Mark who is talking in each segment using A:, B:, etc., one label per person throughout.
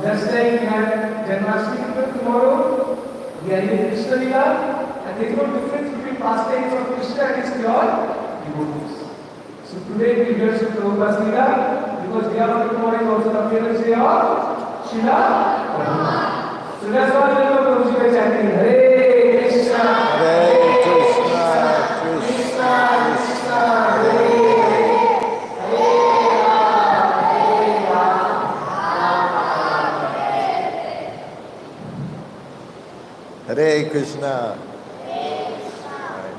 A: Just like we have Janmashtami tomorrow, we are in Krishna Lila, and there is no difference between pastimes of Krishna and his pure devotees. So today we hear Sri Prabhupada's Lila, because day after tomorrow is also the appearance day of Srila Prabhupada. So that's why we know Prabhuji were chanting Hare Krishna, Hare Krishna, Krishna Krishna, Hare Hare, Hare Rama,
B: Hare Krishna.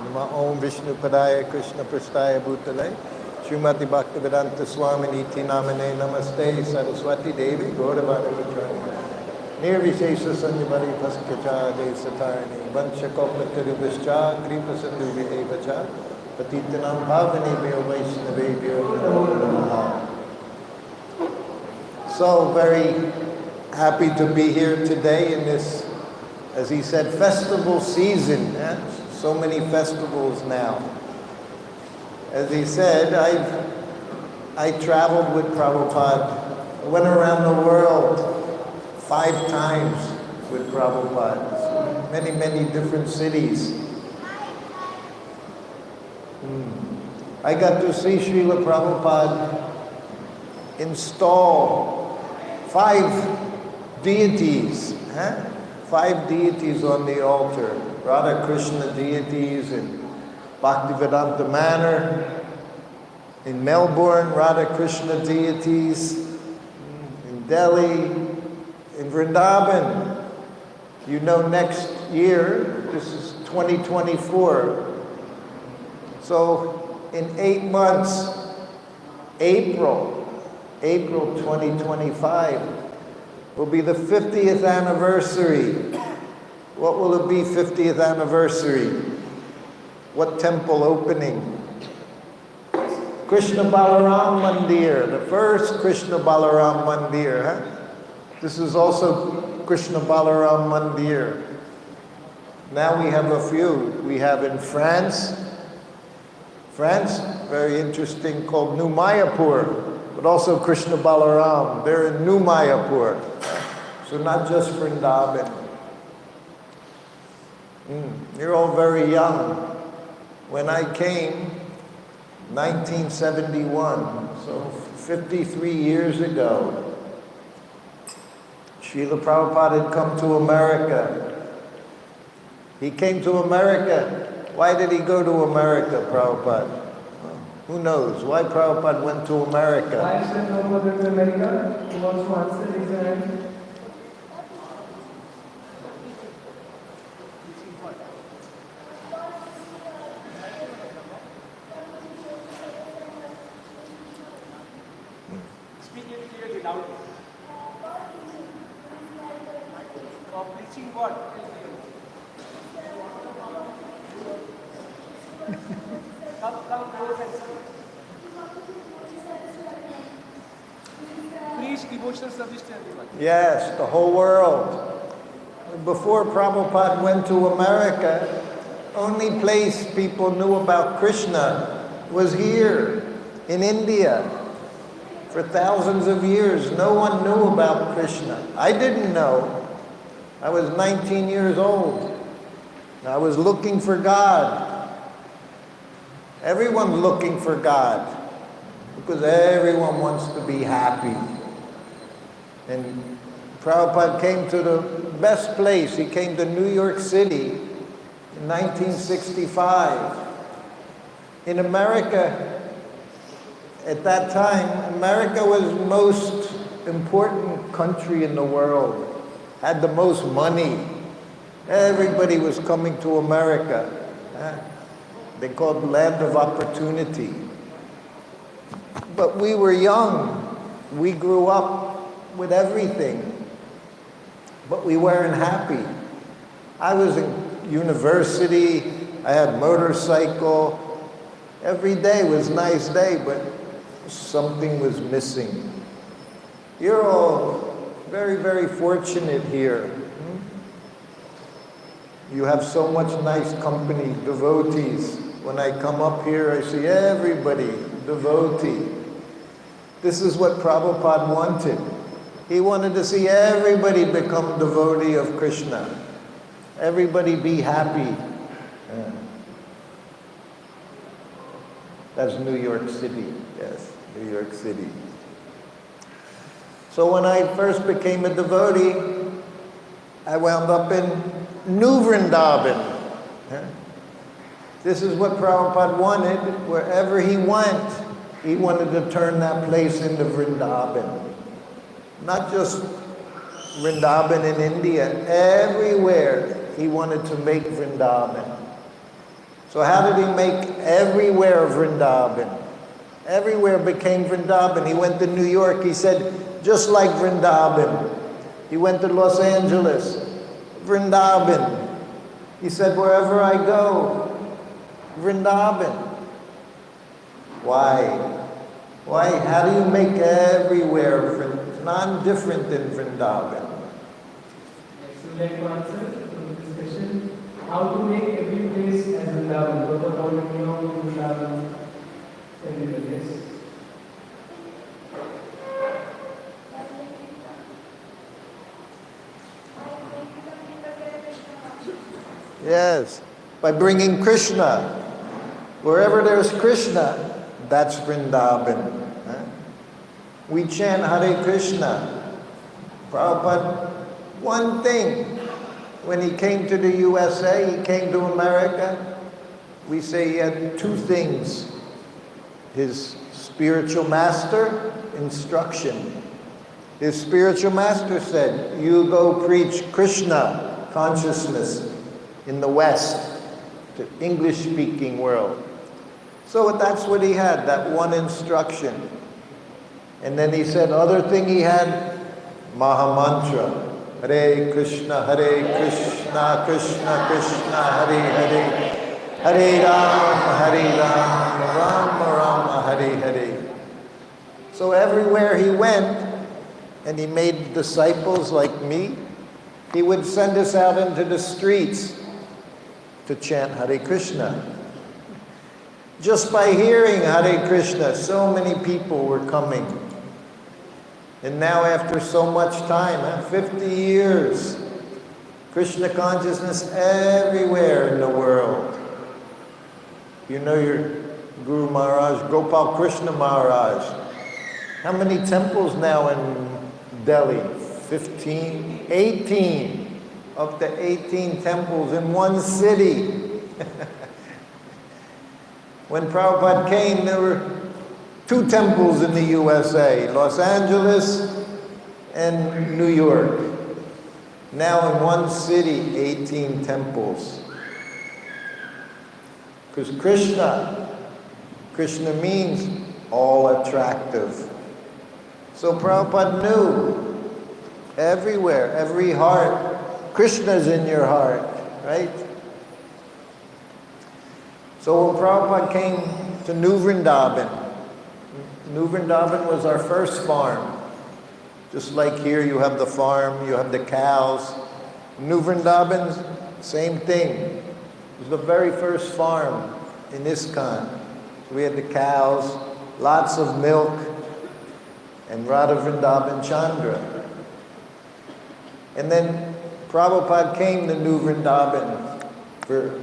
B: Nama Om Vishnu Padaya Krishna Prasthaya Bhutale Srimati Bhaktivedanta Swami Niti Namane Namaste Saraswati Devi Gauravani Vajrani Nirvishesha Sanyamari Paskacha Desatarni Vanshakopatari Vischa Kripa Sindhu Videvacha Patitanam Bhavani Vyo Vaishnave Vyo Namo Namaha. So very happy to be here today in this, as he said, festival season. So many festivals now. As he said, I traveled with Prabhupada. I went around the world 5 times with Prabhupada. Many, many different cities. I got to see Srila Prabhupada install 5 deities. 5 deities on the altar. Radha Krishna deities in Bhaktivedanta Manor. In Melbourne, Radha Krishna deities. In Delhi. In Vrindavan. You know, next year, this is 2024. So in 8 months, April 2025, will be the 50th anniversary. What will it be, 50th anniversary? What temple opening? Krishna Balaram Mandir, the first Krishna Balaram Mandir. This is also Krishna Balaram Mandir. Now we have a few. We have in France, very interesting, called New Mayapur, but also Krishna Balaram. They're in New Mayapur. So not just Vrindavan. You're all very young. When I came, 1971, so 53 years ago, Srila Prabhupada had come to America. He came to America. Why did he go to America, Prabhupada? Who knows? Why Prabhupada went to America?
A: Why is it Prabhupada went to America? Who wants to answer? Raise your hand.
C: Speak it clearly, loudly. For preaching what? Come close and speak. Preach devotional service to everyone.
B: Yes, the whole world. Before Prabhupada went to America, only place people knew about Krishna was here in India. For thousands of years, no one knew about Krishna. I didn't know. I was 19 years old. I was looking for God. Everyone's looking for God because everyone wants to be happy. And Prabhupada came to the best place. He came to New York City in 1965. In America, at that time, America was the most important country in the world, had the most money. Everybody was coming to America. They called it land of opportunity. But we were young. We grew up with everything. But we weren't happy. I was in university. I had motorcycle. Every day was a nice day, but something was missing. You're all very, very fortunate here. You have so much nice company, devotees. When I come up here, I see everybody, devotee. This is what Prabhupada wanted. He wanted to see everybody become devotee of Krishna. Everybody be happy. Yeah. That's New York City. Yes, New York City. So when I first became a devotee, I wound up in New Vrindavan. Yeah. This is what Prabhupada wanted. Wherever he went, he wanted to turn that place into Vrindavan. Not just Vrindavan in India, everywhere he wanted to make Vrindavan. So how did he make everywhere Vrindavan? Everywhere became Vrindavan. He went to New York, he said, just like Vrindavan. He went to Los Angeles, Vrindavan. He said, wherever I go, Vrindavan. Why? Why? How do you make everywhere non-different than Vrindavan?
A: Next, would like to answer from this question. How to make every place as Vrindavan? What about Vrindavan? Every place.
B: Yes, by bringing Krishna. Wherever there's Krishna, that's Vrindavan. Huh? We chant Hare Krishna. Prabhupada, one thing, when he came to the USA, he came to America, we say he had two things. His spiritual master, instruction. His spiritual master said, you go preach Krishna consciousness in the West, the English-speaking world. So that's what he had, that one instruction. And then he said, other thing he had, Mahamantra. Hare Krishna, Krishna Krishna, Hare Hare. Hare Ram, Rama Rama, Hare Hare. So everywhere he went, and he made disciples like me, he would send us out into the streets to chant Hare Krishna. Just by hearing Hare Krishna, so many people were coming. And now after so much time, 50 years, Krishna consciousness everywhere in the world. You know your Guru Maharaj, Gopal Krishna Maharaj. How many temples now in Delhi? 15? 18. Up to 18 temples in one city. When Prabhupada came, there were 2 temples in the USA, Los Angeles and New York. Now in one city, 18 temples. Because Krishna means all attractive. So Prabhupada knew everywhere, every heart, Krishna's in your heart, right? So when Prabhupada came to New Vrindavan was our first farm. Just like here you have the farm, you have the cows. New Vrindavan, same thing. It was the very first farm in ISKCON. So we had the cows, lots of milk, and Radha Vrindavan Chandra. And then Prabhupada came to New Vrindavan for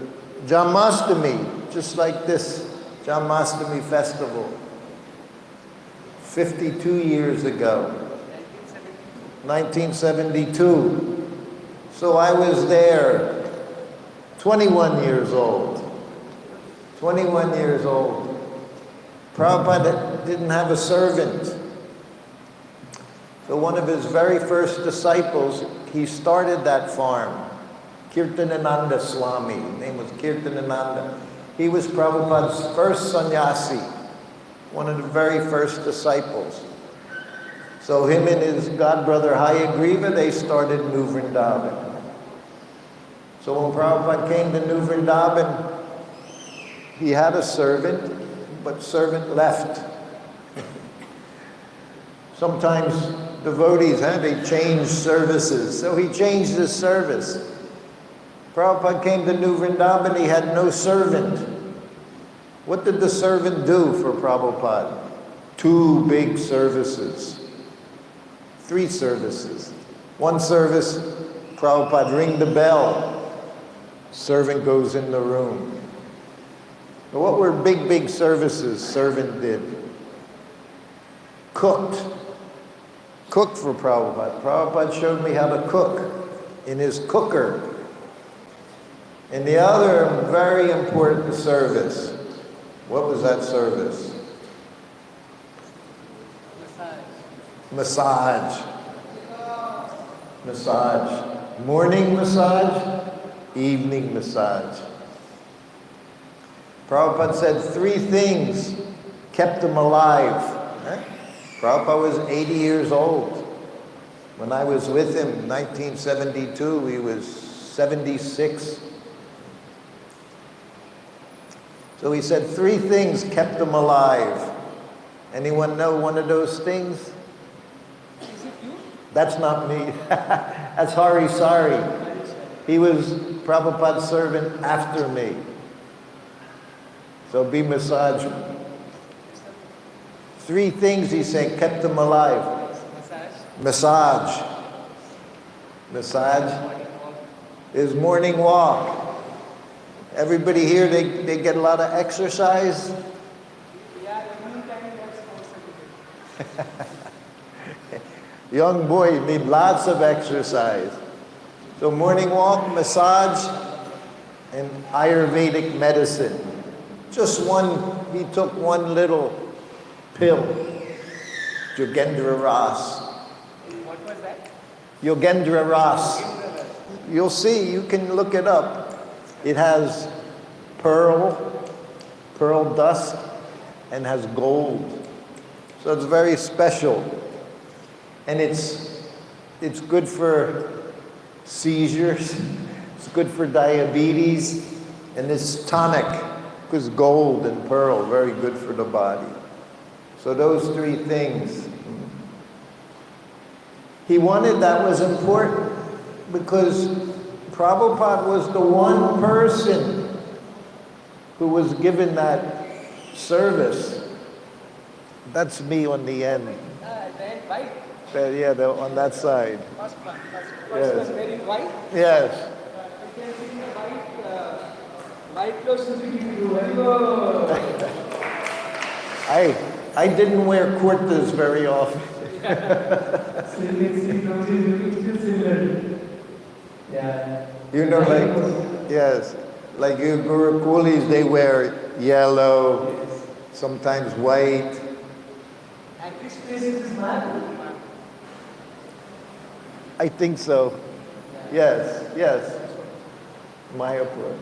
B: Janmashtami, just like this Janmashtami festival, 52 years ago, 1972. So I was there, 21 years old. 21 years old. Prabhupada didn't have a servant. So one of his very first disciples, he started that farm. Kirtanananda Swami, his name was Kirtanananda. He was Prabhupada's first sannyasi, one of the very first disciples. So him and his godbrother Hayagriva, they started New Vrindavan. So when Prabhupada came to New Vrindavan, he had a servant, but servant left. Sometimes devotees, they change services. So he changed his service. Prabhupada came to New Vrindavan, he had no servant. What did the servant do for Prabhupada? 2 big services. 3 services. One service, Prabhupada ring the bell, servant goes in the room. But what were big services servant did? Cooked for Prabhupada. Prabhupada showed me how to cook in his cooker. And the other very important service, what was that service? Massage. Morning massage, evening massage. Prabhupada said 3 things kept him alive. Prabhupada was 80 years old. When I was with him in 1972, he was 76. So he said 3 things kept him alive. Anyone know one of those things?
C: Is it you?
B: That's not me. That's Hari Sari. He was Prabhupada's servant after me. So be massaged. 3 things, he said, kept him alive. Massage is morning walk. Everybody here, they get a lot of exercise.
C: Yeah, evening time that's also good.
B: Young boy, you need lots of exercise. So morning walk, massage, and Ayurvedic medicine. Just he took one little pill, Yogendra Ras.
C: What was that?
B: Yogendra Ras. You'll see, you can look it up. It has pearl dust, and has gold. So it's very special. And it's good for seizures, it's good for diabetes, and it's tonic, because gold and pearl, very good for the body. So those 3 things. He wanted, that was important, because Prabhupada was the one person who was given that service. That's me on the end.
C: Then white.
B: Yeah, on that side.
C: First one.
B: Yes.
C: Was wearing white.
B: Yes.
C: You can see the white clothes to you. Very good.
B: I didn't wear kurtas very often.
A: Yeah.
B: You know, yes, like your Guru Kulis, they wear yellow, sometimes white.
A: And which place is this man?
B: I think so. Yes. Mayapur.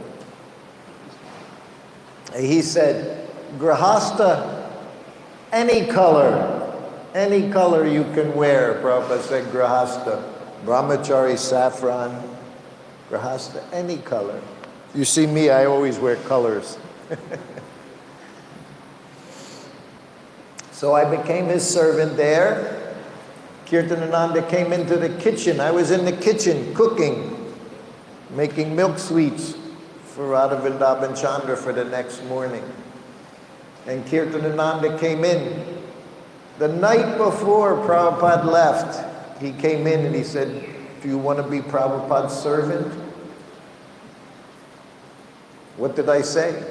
B: He said, Grahasta, any color you can wear. Prabhupada said Grahasta. Brahmachari, saffron, Grahasta, any color. You see me, I always wear colors. So I became his servant there. Kirtanananda came into the kitchen. I was in the kitchen cooking, making milk sweets for Radha Vrindavan Chandra for the next morning. And Kirtanananda came in. The night before Prabhupada left, he came in and he said, do you want to be Prabhupada's servant? What did I say?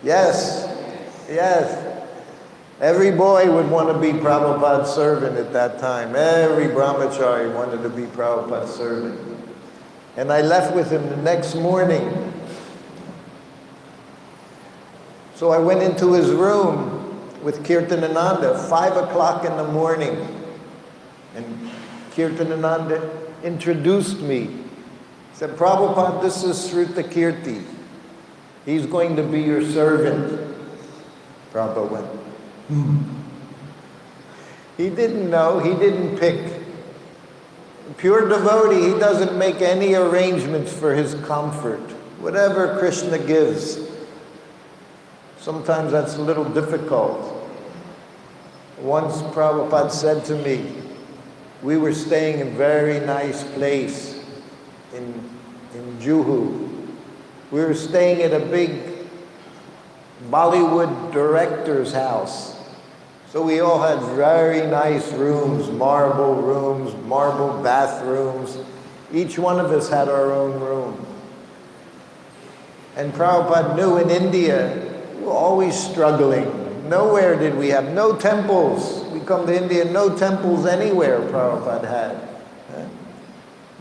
B: Yes. Every boy would want to be Prabhupada's servant at that time. Every brahmachari wanted to be Prabhupada's servant. And I left with him the next morning. So I went into his room with Kirtanananda, 5 o'clock in the morning. And Kirtanananda introduced me. He said, Prabhupada, this is Sruti Kirti. He's going to be your servant. Prabhupada went, He didn't know, he didn't pick. Pure devotee, he doesn't make any arrangements for his comfort. Whatever Krishna gives. Sometimes that's a little difficult. Once Prabhupada said to me, we were staying in a very nice place in Juhu. We were staying at a big Bollywood director's house. So we all had very nice rooms, marble bathrooms. Each one of us had our own room. And Prabhupada knew in India, we were always struggling. Nowhere did we have, no temples. We come to India, no temples anywhere Prabhupada had.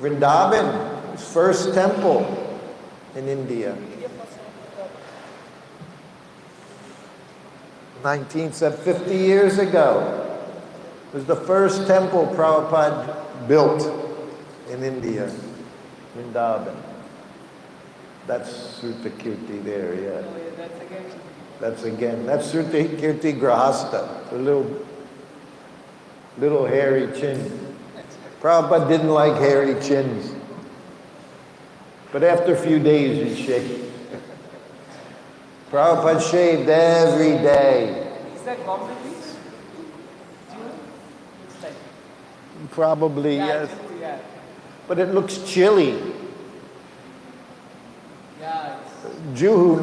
B: Vrindavan, his first temple in India. 50 years ago, was the first temple Prabhupada built in India, Vrindavan. That's Sruti Kirti there, yeah. That's Sruti Kirti Grahasta, the little hairy chin. Prabhupada didn't like hairy chins. But after a few days, he shaved. Prabhupada shaved every day.
C: Is that Bombay Beach? Do you know? Looks like.
B: Probably,
C: Yeah,
B: yes.
C: yeah.
B: But it looks chilly.
C: Yeah, it's
B: Juhu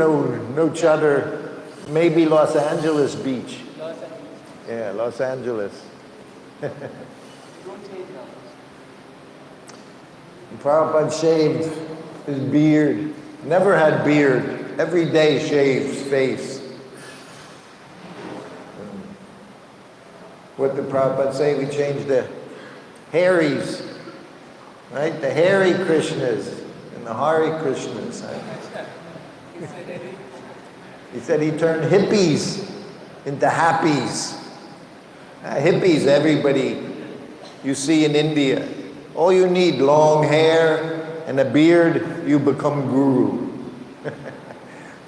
B: no chatter, maybe Los Angeles Beach.
C: Los Angeles.
B: Yeah, Los Angeles.
C: You don't change now.
B: Prabhupada shaved his beard. Never had beard. Every day shaved his face. What did Prabhupada say? We changed the hairies, right? The hairy Krishnas and the Hari Krishnas. Right? He said he turned hippies into happies. Hippies, everybody you see in India. All you need, long hair and a beard, you become guru.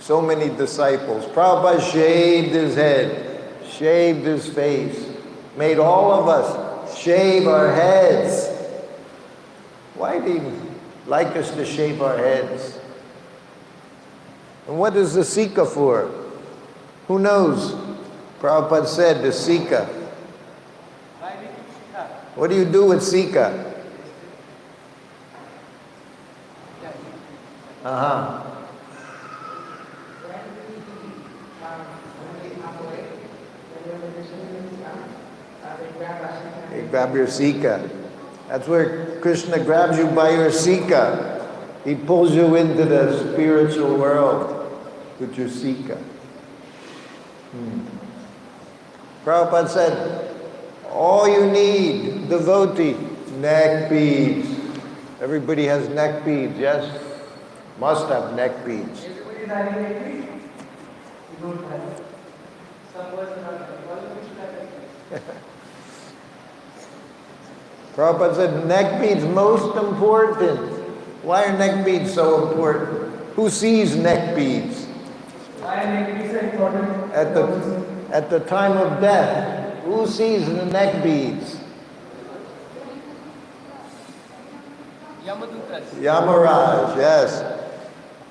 B: So many disciples. Prabhupada shaved his head, shaved his face, made all of us shave our heads. Why did he like us to shave our heads? And what is the Sika for? Who knows? Prabhupada said the Sika. What do you do with Sika? Uh-huh. You grab your Sika. That's where Krishna grabs you by your Sika. He pulls you into the spiritual world with your Sika. Prabhupada said, all you need, devotee, neck beads. Everybody has neck beads, yes? Must have neck beads.
A: Everybody is having neck beads? You don't have. Some person are having. All of you should have neck beads.
B: Prabhupada said, neck beads most important. Why are neck beads so important? Who sees neck beads?
A: Why are neck beads so important?
B: At the time of death, who sees the neck beads?
C: Yamadutras.
B: Yamaraj, yes.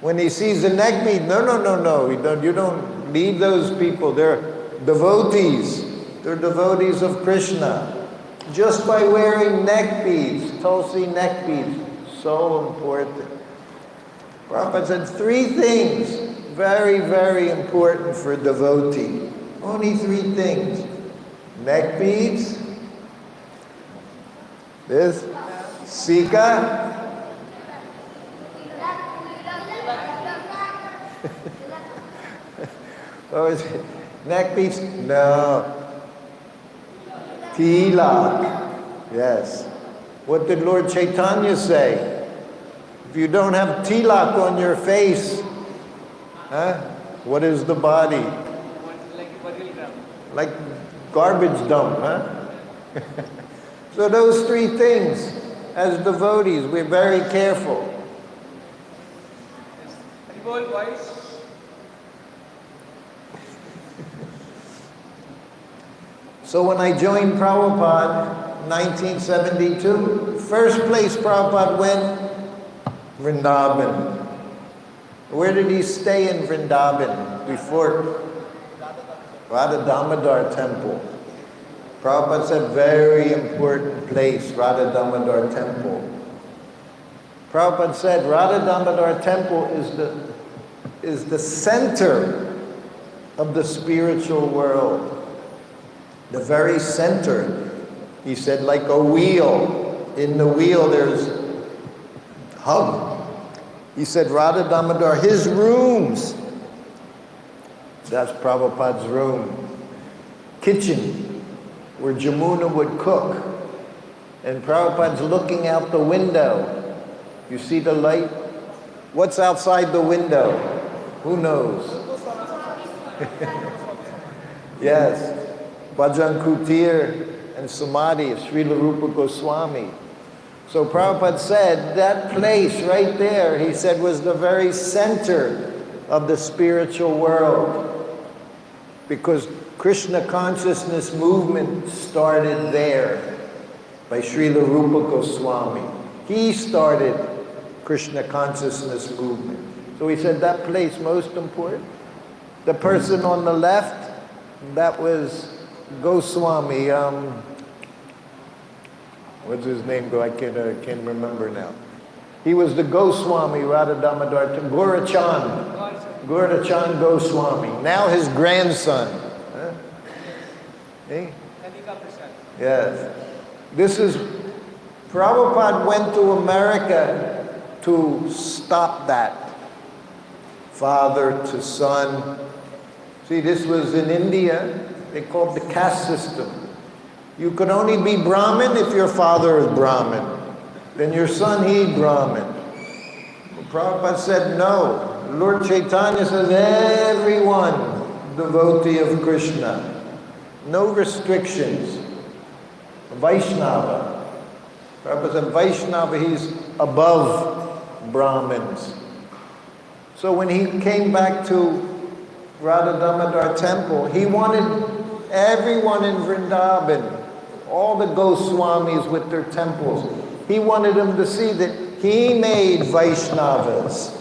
B: When he sees the neck bead, no. You don't need those people. They're devotees. They're devotees of Krishna. Just by wearing neck beads, Tulsi neck beads, so important. Prabhupada said 3 things, very, very important for a devotee. Only 3 things. Neck beads, this, Sika, what was it? Neck beads? No. Tilak. Yes. What did Lord Chaitanya say? If you don't have tilak on your face, what is the body? Like garbage dump, So those 3 things, as devotees, we're very careful.
C: Revolt voice.
B: So when I joined Prabhupada, 1972, first place Prabhupada went, Vrindavan. Where did he stay in Vrindavan before? Radha Damodar Temple. Prabhupada said, very important place, Radha Damodar Temple. Prabhupada said, Radha Damodar Temple is the center of the spiritual world. The very center, he said, like a wheel. In the wheel there's hub. He said Radha Damodar, his rooms. That's Prabhupada's room. Kitchen, where Jamuna would cook. And Prabhupada's looking out the window. You see the light? What's outside the window? Who knows? Yes. Bhajan Kutir and Samadhi, Srila Rupa Goswami. So Prabhupada said that place right there, he said, was the very center of the spiritual world. Because Krishna consciousness movement started there by Srila Rupa Goswami. He started Krishna consciousness movement. So he said that place most important. The person on the left, that was Goswami. What's his name? I can't remember now. He was the Goswami, Radha Damodar, Gaurachand Goswami. Now his grandson. Huh? Hey? Yes. This is, Prabhupada went to America to stop that. Father to son. See, this was in India. They called the caste system. You could only be Brahmin if your father is Brahmin. Then your son, he Brahmin. Well, Prabhupada said no. Lord Chaitanya says everyone devotee of Krishna. No restrictions. Vaishnava. Prabhupada said Vaishnava, he's above Brahmins. So when he came back to Radha Damodar temple, he wanted everyone in Vrindavan, all the Goswamis with their temples, he wanted them to see that he made Vaishnavas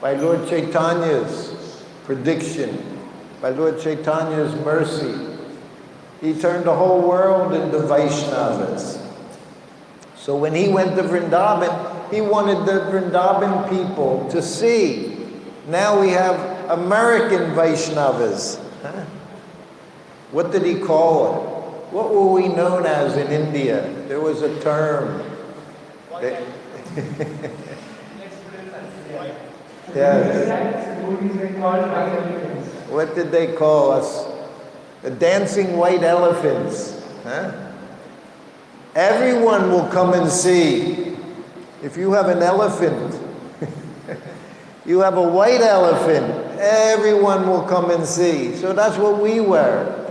B: by Lord Chaitanya's prediction, by Lord Chaitanya's mercy. He turned the whole world into Vaishnavas. So when he went to Vrindavan, he wanted the Vrindavan people to see. Now we have American Vaishnavas. Huh? What did he call it? What were we known as in India? There was a term. Yes. What did they call us? The dancing white elephants. Huh? Everyone will come and see. If you have an elephant, you have a white elephant, everyone will come and see. So that's what we were.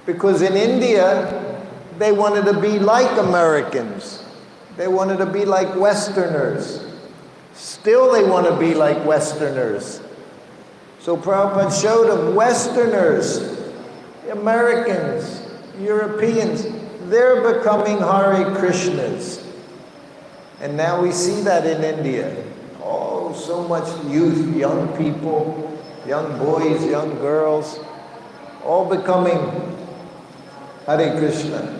B: Because in India, they wanted to be like Americans. They wanted to be like Westerners. Still they want to be like Westerners. So Prabhupada showed them Westerners, Americans, Europeans, they're becoming Hare Krishnas. And now we see that in India. Oh, so much youth, young people, young boys, young girls, all becoming Hare Krishna.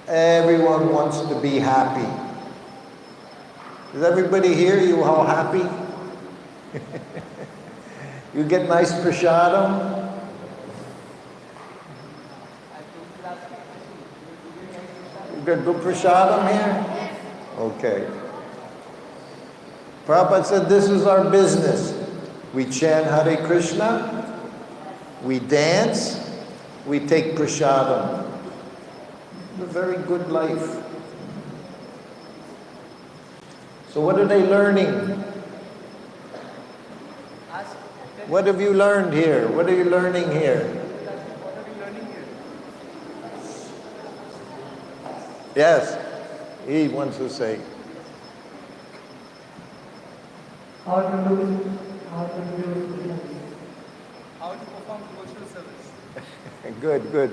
B: Everyone wants to be happy. Is everybody here? You all happy? You get nice prasadam? You get good prasadam here? Okay. Prabhupada said this is our business. We chant Hare Krishna, we dance, we take prasadam. A very good life. So what are they learning? What have you learned here? What are you learning here? Yes, he wants to say.
A: How to perform
C: devotional service.
B: Good, good.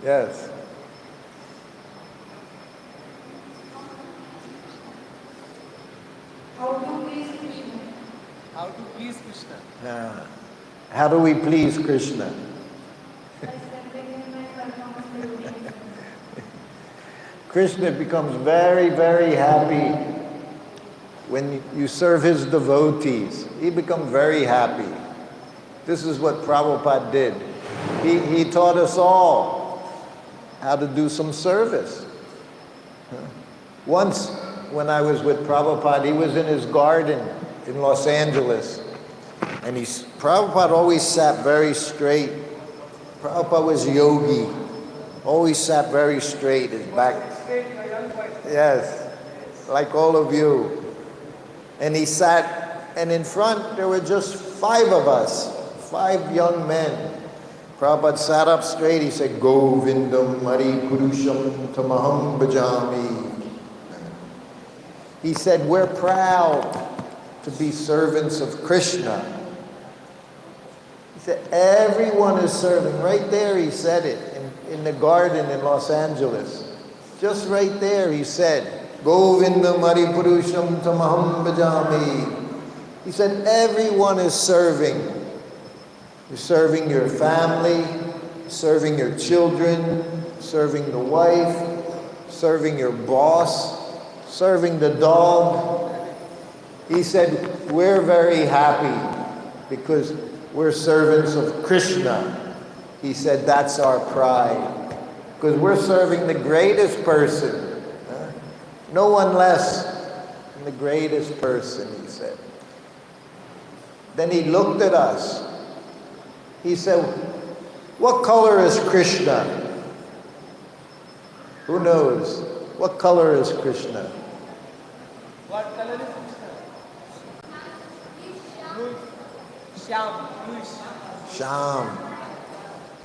B: Yes.
D: How to please Krishna.
C: How to please Krishna.
B: How do we please Krishna?
D: By stepping in my performance routine.
B: Krishna becomes very, very happy when you serve his devotees. He becomes very happy. This is what Prabhupada did. He taught us all how to do some service. Once, when I was with Prabhupada, he was in his garden in Los Angeles. And Prabhupada always sat very straight. Prabhupada was yogi. Always sat very straight, his back. Yes, like all of you. And he sat, and in front there were just 5 of us, 5 young men. Prabhupada sat up straight, he said, Govindam Mari Purusham Tamaham Bhajami. He said, we're proud to be servants of Krishna. He said, everyone is serving. Right there he said it, in the garden in Los Angeles. Just right there he said, Govinda Mari Purusham Tamaham Bhajami. He said, everyone is serving. You're serving your family, serving your children, serving the wife, serving your boss, serving the dog. He said, we're very happy because we're servants of Krishna. He said, that's our pride. Because we're serving the greatest person. No one less than the greatest person, he said. Then he looked at us. He said, what color is Krishna? Who knows? What color is Krishna?
C: What color is Krishna? Blue. Sham. Bluish.
B: Sham.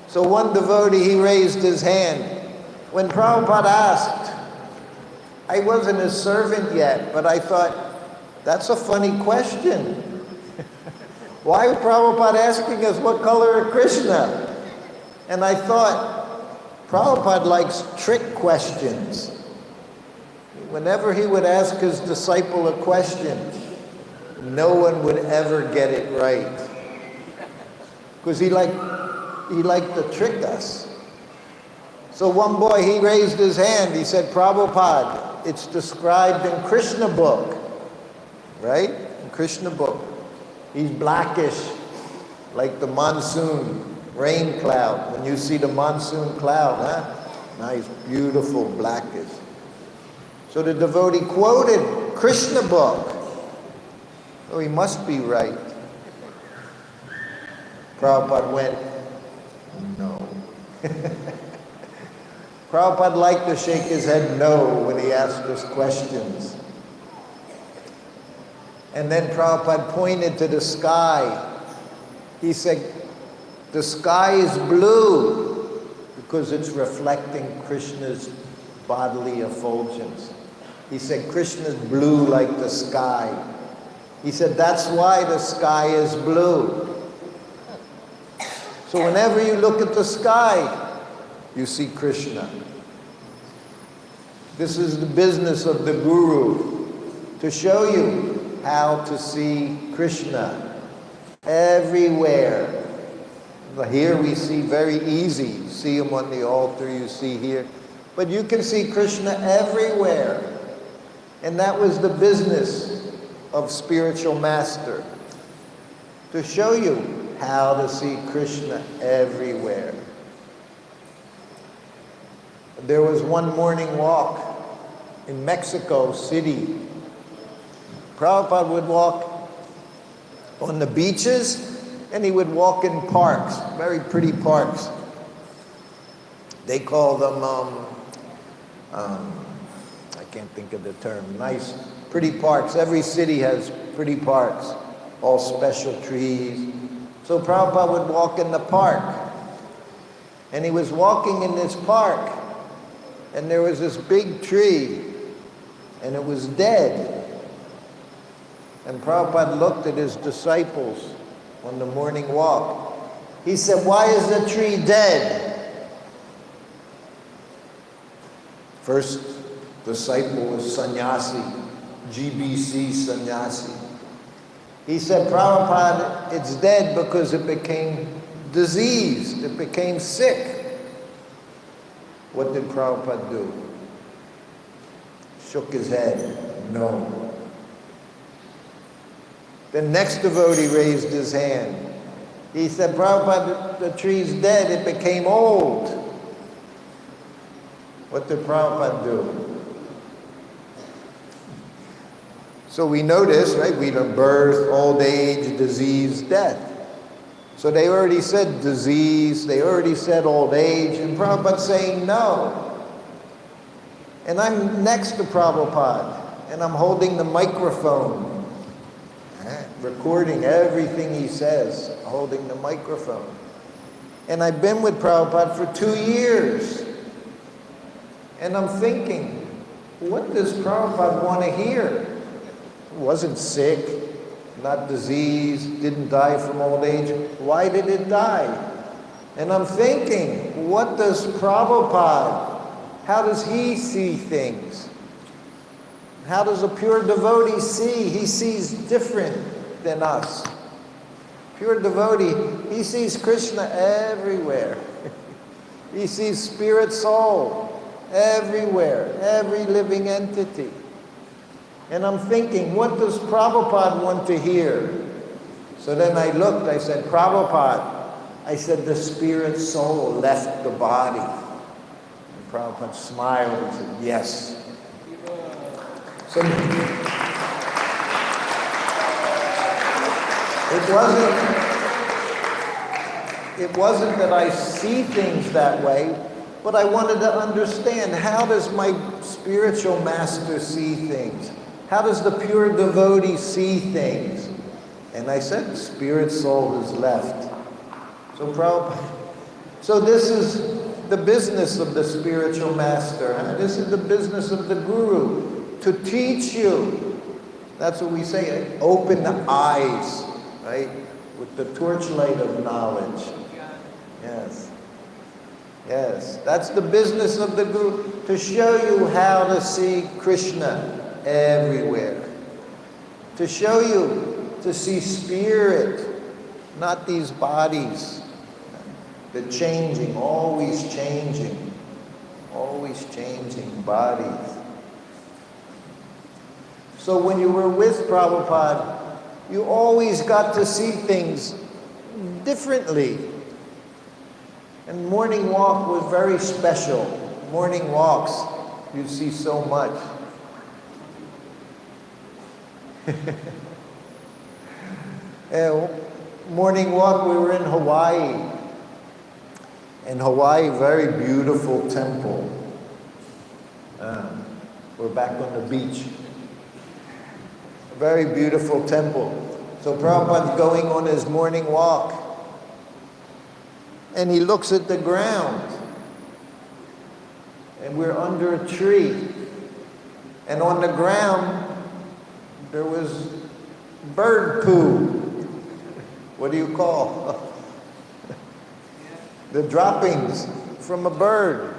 B: So one devotee, he raised his hand. When Prabhupada asked, I wasn't his servant yet, but I thought, that's a funny question. Why is Prabhupada asking us what color is Krishna? And I thought, Prabhupada likes trick questions. Whenever he would ask his disciple a question, no one would ever get it right. Because he liked to trick us. So one boy, he raised his hand. He said, Prabhupada, it's described in Krishna book. Right? In Krishna book. He's blackish, like the monsoon rain cloud. When you see the monsoon cloud, nice, beautiful, blackish. So the devotee quoted Krishna book. Oh, he must be right. Prabhupada went, no. Prabhupada liked to shake his head no when he asked us questions. And then Prabhupada pointed to the sky. He said, the sky is blue because it's reflecting Krishna's bodily effulgence. He said, Krishna's blue like the sky. He said, that's why the sky is blue. So whenever you look at the sky, you see Krishna. This is the business of the Guru, to show you how to see Krishna everywhere. Here we see very easy. You see him on the altar, you see here. But you can see Krishna everywhere. And that was the business of spiritual master, to show you how to see Krishna everywhere. There was one morning walk in Mexico City. Prabhupada would walk on the beaches, and he would walk in parks, very pretty parks. They call them, I can't think of the term, nice, pretty parks. Every city has pretty parks, all special trees. So Prabhupada would walk in the park, and he was walking in this park, and there was this big tree, and it was dead. And Prabhupada looked at his disciples on the morning walk. He said, why is the tree dead? First disciple was sannyasi, GBC sannyasi. He said, Prabhupada, it's dead because it became diseased, it became sick. What did Prabhupada do? Shook his head, no. The next devotee raised his hand. He said, Prabhupada, the tree's dead, it became old. What did Prabhupada do? So we notice, right, we learn birth, old age, disease, death. So they already said disease, they already said old age, and Prabhupada's saying no. And I'm next to Prabhupada, and I'm holding the microphone, recording everything he says, holding the microphone. And I've been with Prabhupada for 2 years. And I'm thinking, what does Prabhupada want to hear? He wasn't sick, not diseased, didn't die from old age. Why did it die? And I'm thinking, what does Prabhupada, how does he see things? How does a pure devotee see? He sees different than us. Pure devotee, he sees Krishna everywhere. He sees spirit soul everywhere, every living entity. And I'm thinking, what does Prabhupada want to hear? So then I looked, I said, Prabhupada, I said, the spirit soul left the body. And Prabhupada smiled and said, yes. So it wasn't that I see things that way, but I wanted to understand, how does my spiritual master see things? How does the pure devotee see things? And I said, spirit soul is left. So Prabhupada, so this is the business of the spiritual master. Huh? This is the business of the guru, to teach you. That's what we say, open the eyes, right? With the torchlight of knowledge. Yes. Yes, that's the business of the guru, to show you how to see Krishna everywhere. To show you to see spirit, not these bodies. The changing always changing bodies. So when you were with Prabhupada, you always got to see things differently. And morning walk was very special. Morning walks, you see so much. Morning walk, we were in Hawaii. In Hawaii, very beautiful temple. We're back on the beach. A very beautiful temple. So Prabhupada's going on his morning walk. And he looks at the ground. And we're under a tree. And on the ground, there was bird poo. What do you call? The droppings from a bird.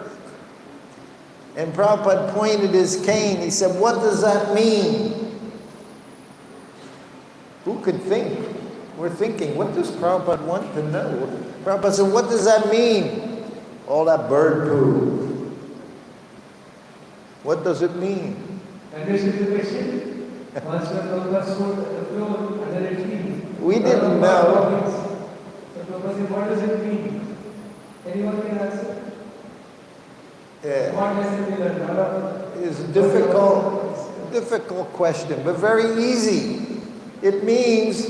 B: And Prabhupada pointed his cane. He said, what does that mean? Who could think? We're thinking, what does Prabhupada want to know? Prabhupada said, what does that mean? All that bird poo. What does it mean?
A: And this is the question. Once Prabhupada stood at the floor under a tree.
B: We didn't know.
A: So Prabhupada said, what does it mean? Anyone can answer?
B: Yeah.
A: What does it mean?
B: It's a difficult question, but very easy. It means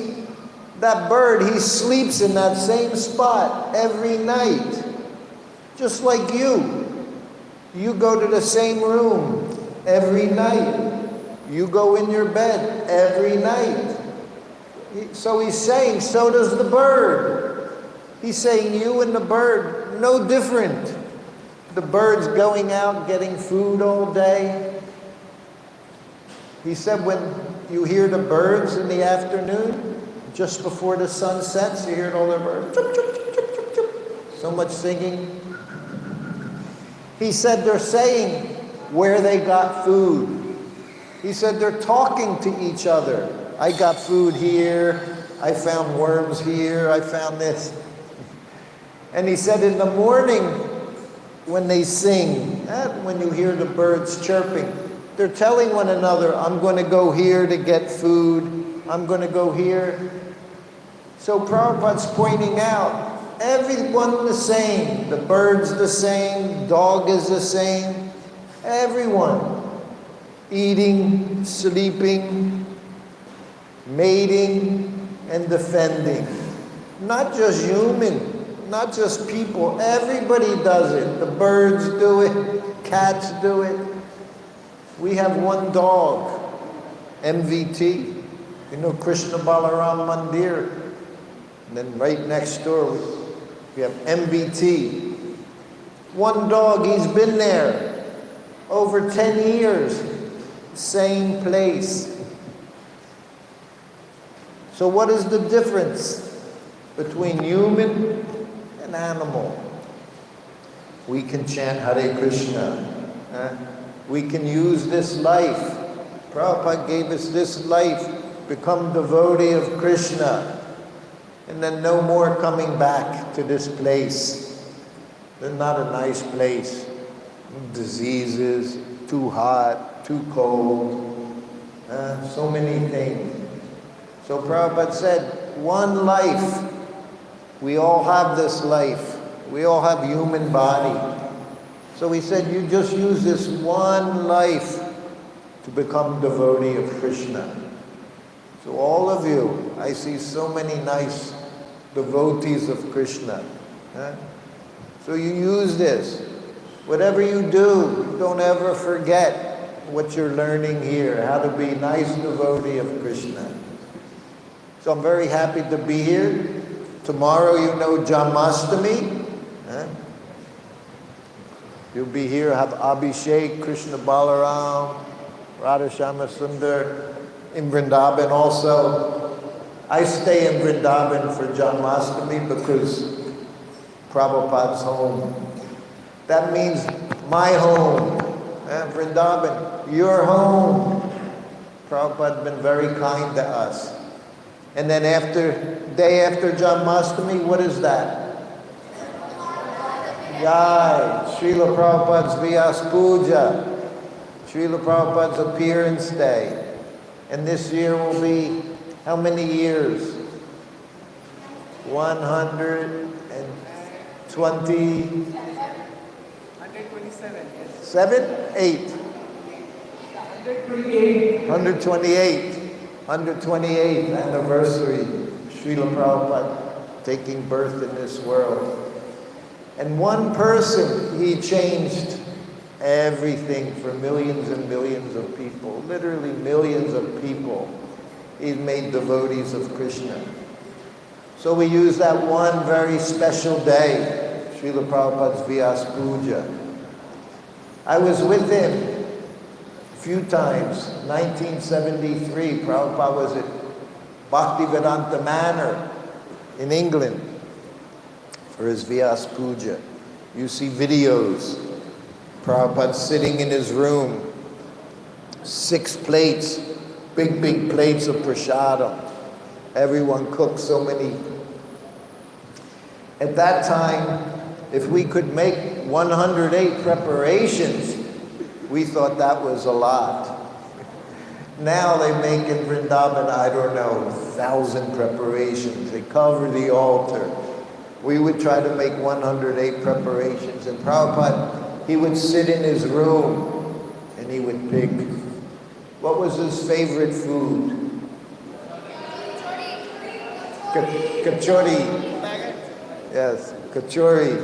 B: that bird, he sleeps in that same spot every night. Just like you. You go to the same room every night. You go in your bed every night. So he's saying, so does the bird. He's saying you and the bird, no different. The bird's going out getting food all day. He said when you hear the birds in the afternoon, just before the sun sets, you hear all the birds. Chup, chup, chup, chup, chup, chup. So much singing. He said they're saying where they got food. He said they're talking to each other. I got food here. I found worms here. I found this. And he said in the morning when they sing, when you hear the birds chirping, they're telling one another, I'm going to go here to get food. I'm going to go here. So Prabhupada's pointing out, everyone the same. The bird's the same, dog is the same. Everyone. Eating, sleeping, mating, and defending. Not just human, not just people. Everybody does it. The birds do it, cats do it. We have one dog, MVT. You know Krishna Balaram Mandir. And then right next door, we have MVT. One dog, he's been there over 10 years. Same place. So what is the difference between human and animal? We can chant Hare Krishna. We can use this life. Prabhupada gave us this life. Become devotee of Krishna. And then no more coming back to this place. It's not a nice place. Diseases, too hot, too cold, so many things. So Prabhupada said, one life. We all have this life. We all have human body. So he said, you just use this one life to become devotee of Krishna. So all of you, I see so many nice devotees of Krishna. So you use this. Whatever you do, don't ever forget what you're learning here, how to be a nice devotee of Krishna. So I'm very happy to be here. Tomorrow, you know, Janmashtami. You'll be here, have Abhishek, Krishna Balaram, Radha Shama Sundar, in Vrindavan also. I stay in Vrindavan for Janmashtami because Prabhupada's home. That means my home. Vrindavan, your home. Prabhupada has been very kind to us. And then day after Janmashtami, what is that? Yai, Srila Prabhupada's Vyas Puja, Srila Prabhupada's appearance day. And this year will be how many years? 120.
C: 127, yes.
B: 7? 8?
C: 128.
B: 128th anniversary, Srila Prabhupada taking birth in this world. And one person, he changed everything for millions and millions of people, literally millions of people. He's made devotees of Krishna. So we use that one very special day, Srila Prabhupada's Vyas Puja. I was with him a few times. 1973, Prabhupada was at Bhaktivedanta Manor in England for his Vyas Puja. You see videos. Prabhupada sitting in his room, 6 plates, big plates of prasadam. Everyone cooked so many. At that time, if we could make 108 preparations, we thought that was a lot. Now they make in Vrindavan, I don't know, 1,000 preparations. They cover the altar. We would try to make 108 preparations. And Prabhupada, he would sit in his room and he would pick. What was his favorite food? Kachori. Yes, kachori.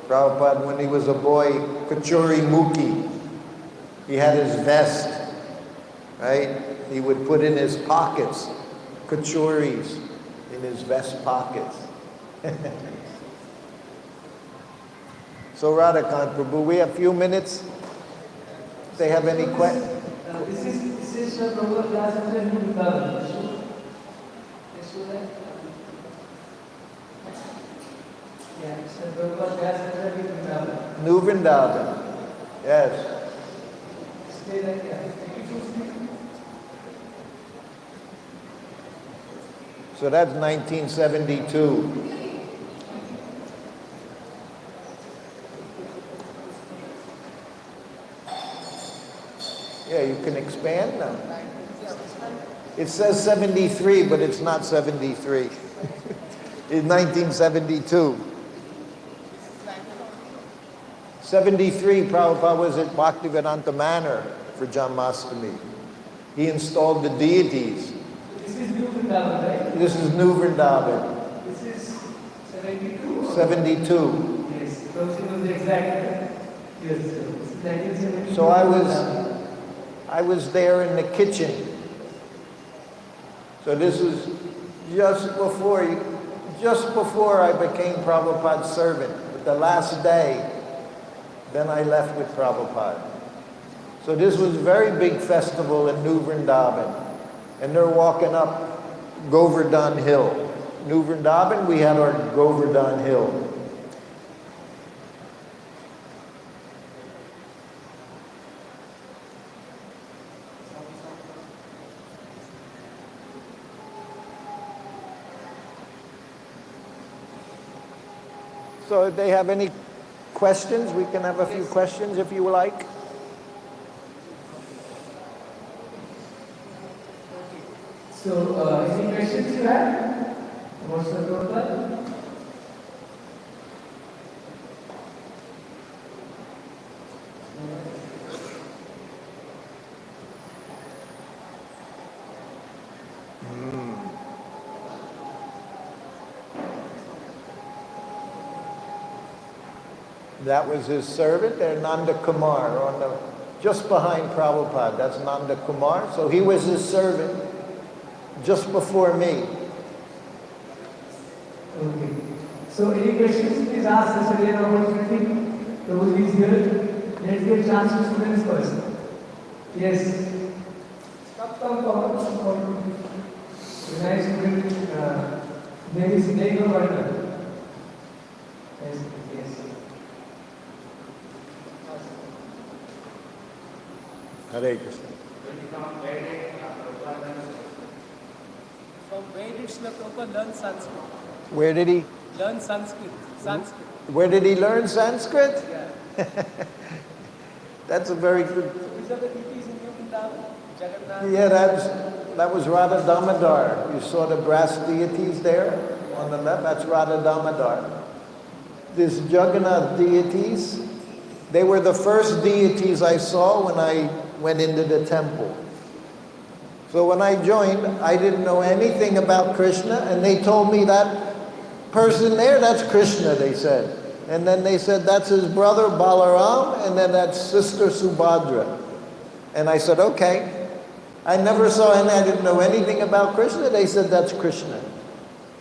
B: Prabhupada, when he was a boy, kachori mukhi. He had his vest, right? He would put in his pockets kachoris in his vest pockets. So Radhakant Prabhu, we have a few minutes. If they have any questions.
A: This is Prabhupada class in Vrindavan. Yeah, it's Prabhupada class in Vrindavan.
B: New Vrindavan. Yes.
A: Stay there, yeah.
B: So that's 1972. Yeah, you can expand now. It says 73, but it's not 73. In 1972. 73, Prabhupada was at Bhaktivedanta Manor for Janmashtami. He installed the deities.
A: This is New Vrindavan, right?
B: This is New Vrindavan.
A: This is 72?
B: 72.
A: Yes, because it was the exact years. 1972.
B: So I was there in the kitchen. So this was just before I became Prabhupada's servant. But the last day, then I left with Prabhupada. So this was a very big festival in New Vrindavan. And they're walking up Govardhan Hill. New Vrindavan, we had our Govardhan Hill. So if they have any questions, we can have a few questions if you like.
A: So, any questions you have? What's the total?
B: That was his servant, there, Nanda Kumar, just behind Prabhupada. That's Nanda Kumar. So he was his servant just before me.
A: Okay. So, any questions? Please ask us again opportunity. Prabhu is here. Let's give chance to students first. Yes. Come. Nice student. There is Lego Wonder. Yes.
B: Hare Krishna.
C: From where did Srila Prabhupada learn Sanskrit?
B: Where did he?
C: Learn Sanskrit.
B: Where did he learn Sanskrit?
C: Yeah.
B: That's a very good.
C: These are the deities in New Vrindavan. Jagannath.
B: Yeah, that was Radha Damodar. You saw the brass deities there on the left. That's Radha Damodar. These Jagannath deities, they were the first deities I saw when I went into the temple. So when I joined, I didn't know anything about Krishna, and they told me that person there, that's Krishna, they said. And then they said, that's his brother Balaram, and then that's sister Subhadra. And I said, okay. I never saw any, I didn't know anything about Krishna. They said, that's Krishna.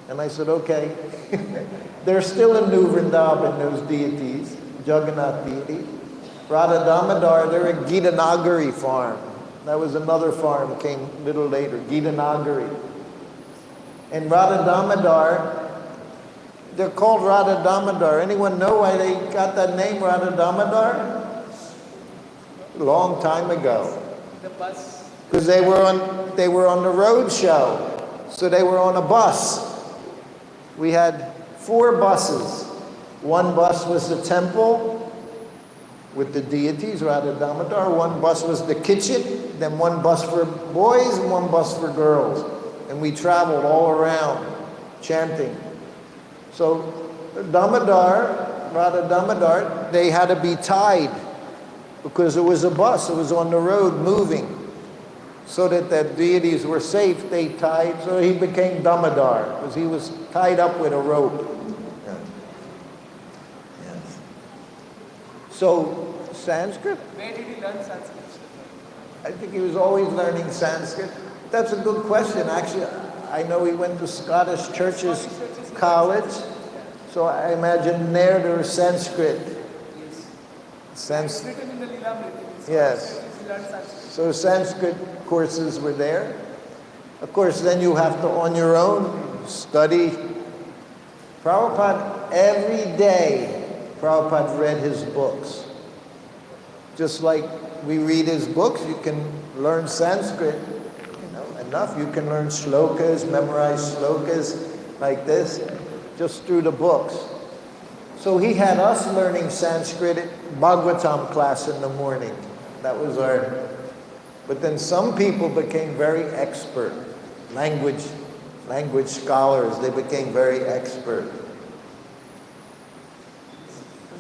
B: And I said, okay. They're still in New Vrindavan, those deities, Jagannath deity. Radha Damodar, they're at Gita Nagari farm. That was another farm, came a little later, Gita Nagari. And Radha Damodar, they're called Radha Damodar. Anyone know why they got that name, Radha Damodar? A long time ago.
C: The bus.
B: Because they were on the road show. So they were on a bus. We had 4 buses. One bus was the temple with the deities, Radha Damodar. One bus was the kitchen, then one bus for boys and one bus for girls. And we traveled all around chanting. So Damodar, Radha Damodar, they had to be tied because it was a bus, it was on the road moving. So that the deities were safe, they tied, so he became Damodar, because he was tied up with a rope. Yeah. Yes. So, Sanskrit?
C: Where did he learn Sanskrit?
B: I think he was always learning Sanskrit. That's a good question. Actually, I know he went to Scottish Churches College, so I imagine there was Sanskrit.
C: It's written in the Lilamrita.
B: Yes.
C: He learned Sanskrit.
B: So Sanskrit courses were there. Of course, then you have to, on your own, study. Prabhupada, every day, Prabhupada read his books. Just like we read his books, you can learn Sanskrit, enough. You can learn shlokas, memorize shlokas like this, just through the books. So he had us learning Sanskrit at Bhagavatam class in the morning. That was our But then some people became very expert. Language scholars, they became very expert.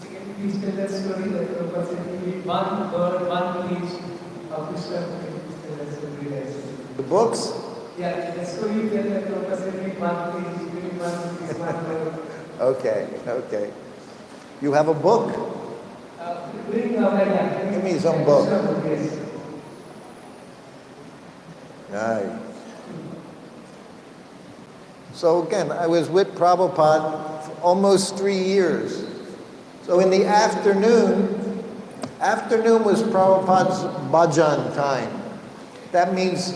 A: Can you please tell that story that Prabhupada said you need one word, one page of Krishna? Can you please tell that story?
B: The books?
A: Yeah, the story you tell that Prabhupada said you need one page, you need one page, one word.
B: Okay. You have a book? Give me some book.
A: Yes.
B: Right. So again, I was with Prabhupada for almost 3 years. So in the afternoon was Prabhupada's bhajan time. That means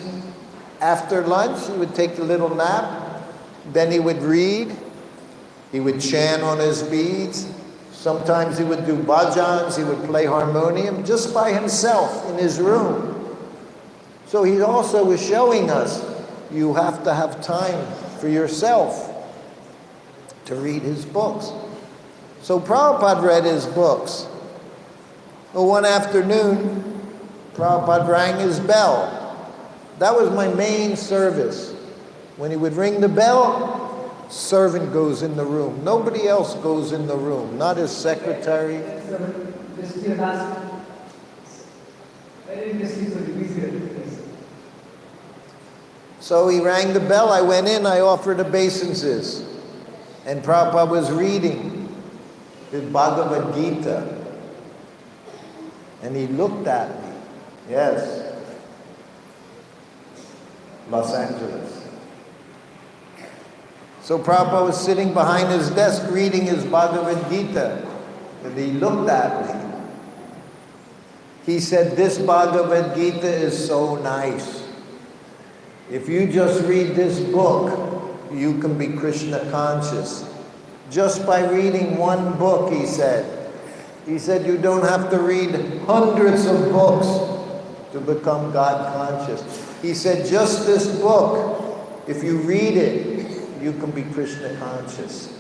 B: after lunch, he would take a little nap, then he would read, he would chant on his beads. Sometimes he would do bhajans, he would play harmonium just by himself in his room. So he also was showing us, you have to have time for yourself to read his books. So Prabhupada read his books. But one afternoon, Prabhupada rang his bell. That was my main service. When he would ring the bell, servant goes in the room. Nobody else goes in the room, not his secretary. So he rang the bell, I went in, I offered obeisances. And Prabhupada was reading his Bhagavad Gita. And he looked at me. Yes. Los Angeles. So Prabhupada was sitting behind his desk reading his Bhagavad Gita. And he looked at me. He said, this Bhagavad Gita is so nice. If you just read this book, you can be Krishna conscious. Just by reading one book, he said. He said you don't have to read hundreds of books to become God conscious. He said just this book, if you read it, you can be Krishna conscious.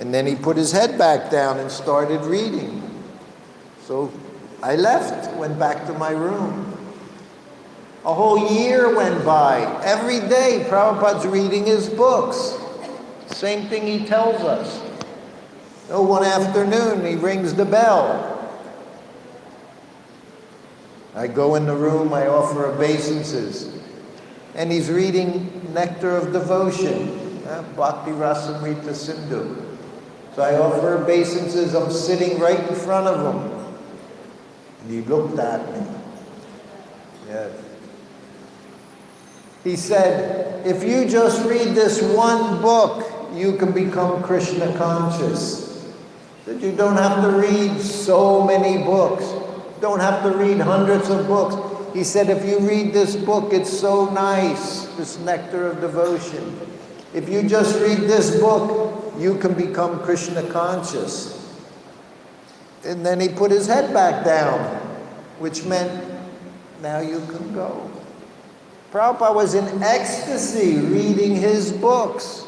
B: And then he put his head back down and started reading. So I left, went back to my room. A whole year went by. Every day, Prabhupada's reading his books. Same thing he tells us. So one afternoon, he rings the bell. I go in the room, I offer obeisances. And he's reading Nectar of Devotion, Bhakti Rasamrita Sindhu. So I offer obeisances, I'm sitting right in front of him. And he looked at me. Yes. He said, if you just read this one book, you can become Krishna conscious. That you don't have to read so many books. Don't have to read hundreds of books. He said, if you read this book, it's so nice, this Nectar of Devotion. If you just read this book, you can become Krishna conscious. And then he put his head back down, which meant, now you can go. Prabhupada was in ecstasy reading his books.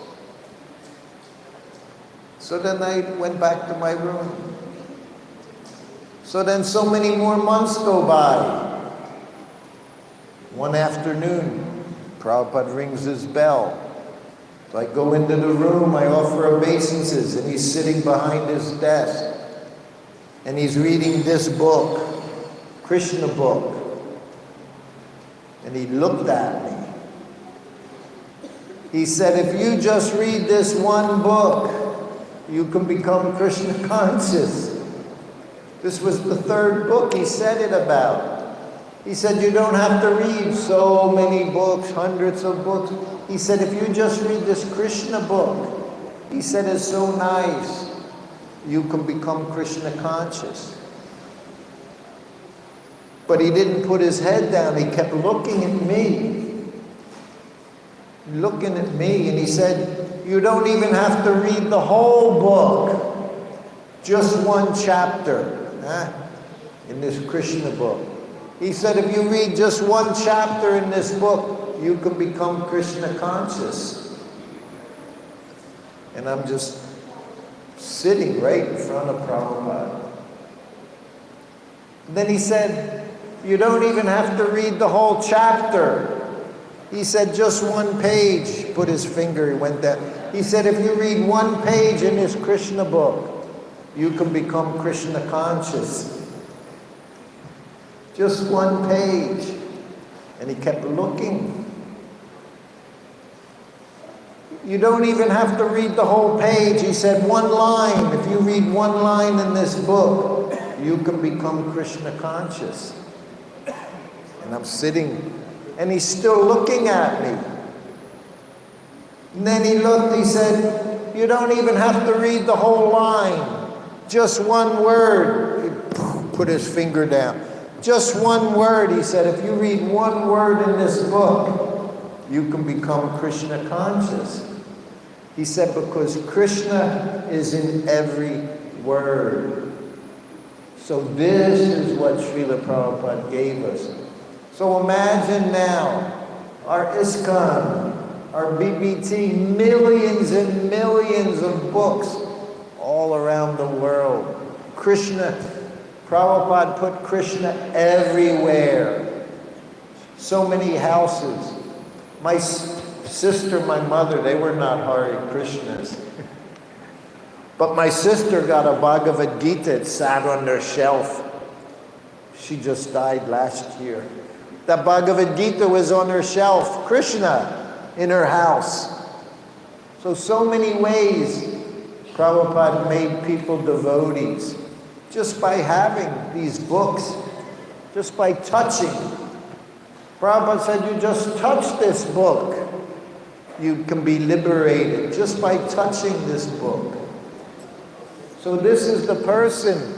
B: So then I went back to my room. So then so many more months go by. One afternoon, Prabhupada rings his bell. So I go into the room, I offer obeisances, and he's sitting behind his desk. And he's reading this book, Krishna book. And he looked at me. He said, if you just read this one book, you can become Krishna conscious. This was the third book he said it about. He said, you don't have to read so many books, hundreds of books. He said, if you just read this Krishna book, he said, it's so nice, you can become Krishna conscious. But he didn't put his head down. He kept looking at me. Looking at me, and he said, you don't even have to read the whole book. Just one chapter in this Krishna book. He said, if you read just one chapter in this book, you can become Krishna conscious. And I'm just sitting right in front of Prabhupada. Then he said, You don't even have to read the whole chapter. He said just one page. Put his finger, he went down. He said if you read one page in this Krishna book, you can become Krishna conscious. Just one page. And he kept looking. You don't even have to read the whole page. He said one line. If you read one line in this book, you can become Krishna conscious. And I'm sitting, and he's still looking at me. And then he looked, he said, you don't even have to read the whole line. Just one word. He put his finger down. Just one word. He said, if you read one word in this book, you can become Krishna conscious. He said, because Krishna is in every word. So this is what Srila Prabhupada gave us. So imagine now, our ISKCON, our BBT, millions and millions of books all around the world. Krishna, Prabhupada put Krishna everywhere. So many houses. My sister, my mother, they were not Hare Krishnas. But my sister got a Bhagavad Gita, it sat on their shelf. She just died last year. The Bhagavad Gita was on her shelf, Krishna in her house. So many ways Prabhupada made people devotees just by having these books, just by touching. Prabhupada said, you just touch this book. You can be liberated just by touching this book. So this is the person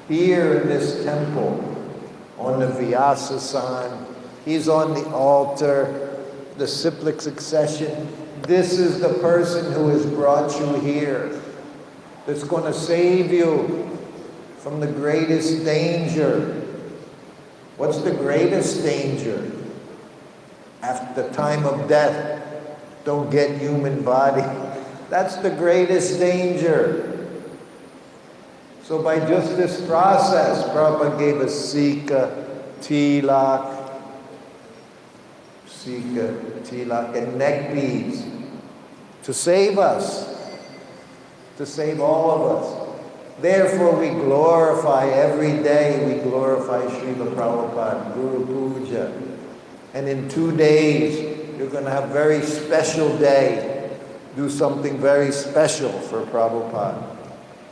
B: here in this temple, on the Vyasa-san. He's on the altar, the cyclic succession. This is the person who has brought you here, that's going to save you from the greatest danger. What's the greatest danger? After the time of death, don't get human body. That's the greatest danger. So by just this process, Prabhupada gave us Sika, Tilak, and neck beads to save us, to save all of us. Therefore we glorify every day, we glorify Srila Prabhupada, Guru Puja. And in 2 days, you're going to have a very special day. Do something very special for Prabhupada.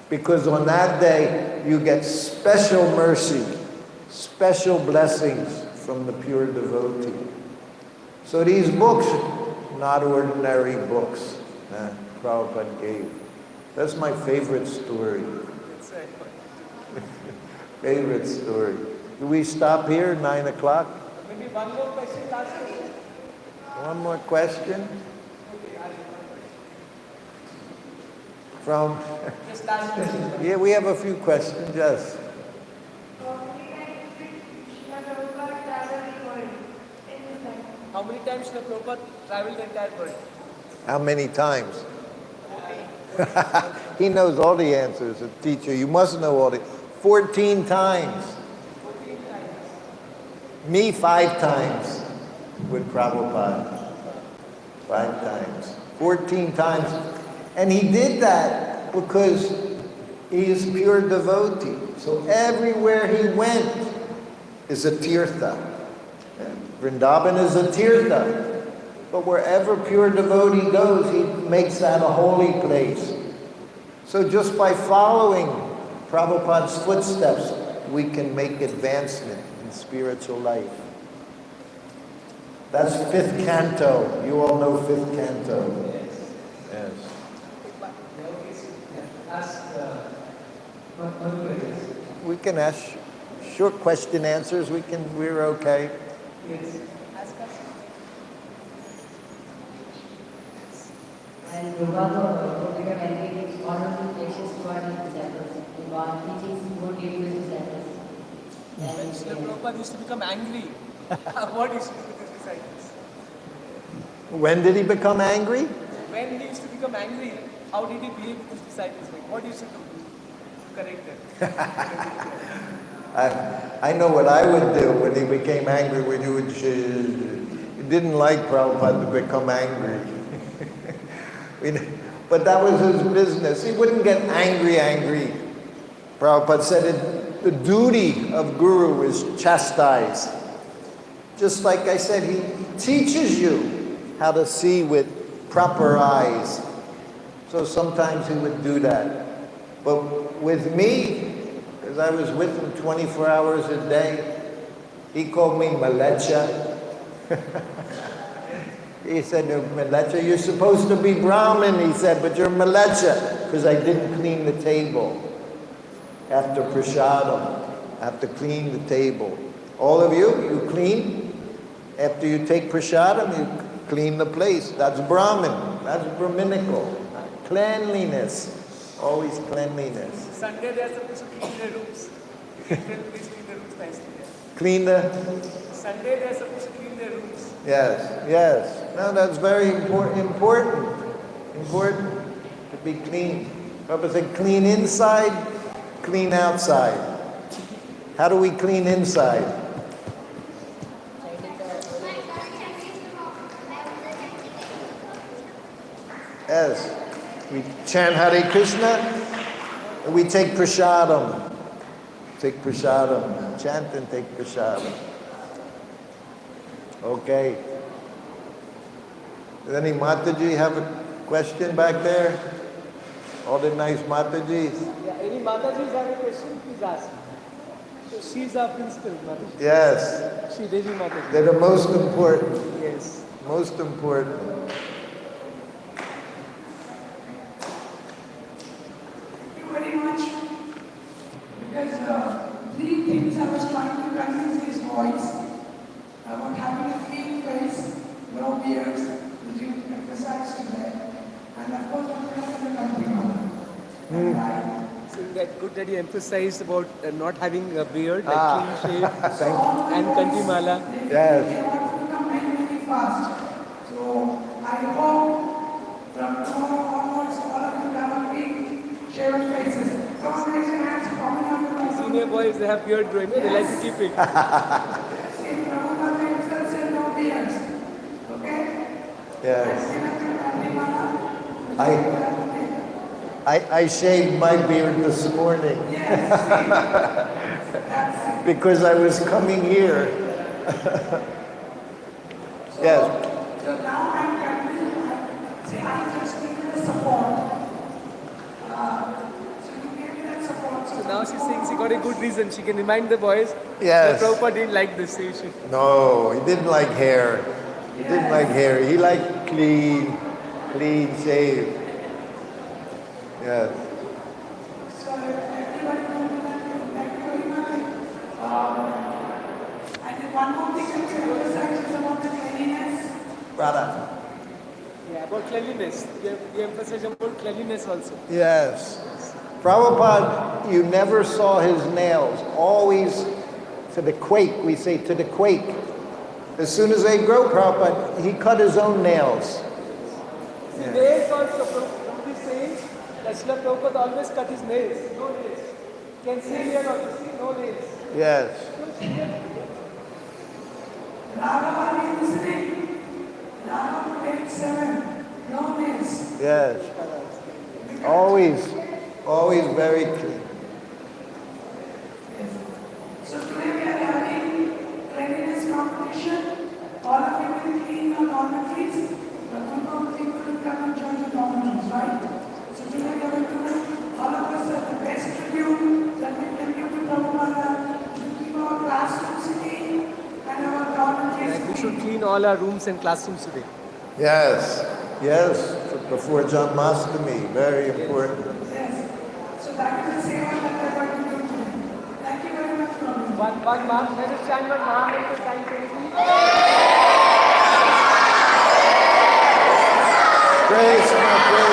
B: Because on that day, you get special mercy, special blessings from the pure devotee. So these books, not ordinary books that Prabhupada gave. That's my favorite story. Favorite story. Do we stop here, 9 o'clock?
C: Maybe one more question, last question.
B: One more question? From?
C: Just last question.
B: Yeah, we have a few questions, yes.
C: How many times Srila Prabhupada traveled the entire world?
B: How many times? He knows all the answers, a teacher. You must know all the... 14 times.
C: 14 times.
B: Me, 5 times with Prabhupada. 5 times. 14 times. And he did that because he is pure devotee. So everywhere he went is a tirtha. Vrindavan is a tirtha. But wherever pure devotee goes, he makes that a holy place. So just by following Prabhupada's footsteps, we can make advancement in spiritual life. That's 5th canto. You all know 5th canto. Yes.
A: Ask one question.
B: We can ask short question answers. We're okay.
A: Yes.
E: And Prabhupada became angry with honorable places toward his disciples. In one teachings, good deal with his disciples.
C: When Srila Prabhupada used to become angry, what used to do with his disciples?
B: When did he become angry?
C: When he used to become angry, how did he behave with his disciples? Like, what used to do to correct them?
B: I know what I would do when he became angry with you. He didn't like Prabhupada to become angry. But that was his business. He wouldn't get angry. Prabhupada said the duty of Guru is chastise. Just like I said, he teaches you how to see with proper eyes. So sometimes he would do that. But with me, because I was with him 24 hours a day, he called me Malecha. He said, Malecha, you're supposed to be Brahmin, he said, but you're Malecha, because I didn't clean the table. After prasadam, I have to clean the table. All of you clean. After you take prasadam, you clean the place. That's Brahmin. That's Brahminical. Cleanliness. Always cleanliness.
C: Sunday they are supposed to clean their rooms. Please clean the rooms nicely.
B: Clean the?
C: Sunday they are supposed to clean their rooms.
B: Yes. No, that's very important to be clean. Prabhupada said clean inside, clean outside. How do we clean inside? Yes. We chant Hare Krishna, and we take prasadam. Take prasadam. Chant and take prasadam. Okay. Does any Mataji have a question back there? All the nice Matajis?
C: Yeah, any Matajis have a question, please ask. So she's our principal Mataji.
B: Yes.
C: She Devi Mataji.
B: They're the most important.
C: Yes.
B: Most important.
A: Very much, because three things I was trying to convince his voice about having a clean face, no beards, which you emphasized today, and of course, the country mother.
C: So that good that you emphasized about not having a beard, like clean shave, and Kantimala.
B: Yes.
A: They want to become very, very fast. So I hope from tomorrow onwards, all of you have a clean, shaven faces. Come on, raise your hands.
C: Senior boys, they have beard growing, they like to keep it.
A: See, Prabhupada himself said no beards. Okay?
B: Yes. I shaved my beard this morning. Because I was coming here. Yes.
A: So now I'm convinced, I just need the support. So you gave me that support.
C: So now she's saying she got a good reason. She can remind the boys
B: Yes.
C: that Prabhupada didn't like this. So you should.
B: No, he didn't like hair. He didn't like hair. He liked clean shave. Yes.
A: So everybody knows that. Thank you very much. And one more thing I can emphasize is about the cleanliness.
B: Brother.
C: Yeah, about cleanliness. You emphasize about cleanliness also.
B: Yes. Prabhupada, you never saw his nails. Always to the quake, we say to the quake. As soon as they grow, Prabhupada, he cut his own nails.
C: See, nails also, Prabhupada is saying that Srila Prabhupada always cut his nails. No nails. You can see here also, see, no nails.
B: Yes.
A: Raghav, are you listening? Raghav, 87. No nails.
B: Yes. Always very clean.
A: So today we are having cleanliness competition. All of you will clean your dormitories. But no people will come and join the dormitories, right? So today we are going to do all of us at the best tribute that we can give to Prabhupada to keep our classrooms clean and our dormitories
C: And we
A: clean.
C: should clean all our rooms and classrooms today.
B: Yes. Before Janmashtami, very important.
A: Yes. So that is the same one that we are going to do today. Thank you very much, Prabhu.
C: One mark, let us chant one Mahamantra simultaneously.
B: Krishna, Krishna.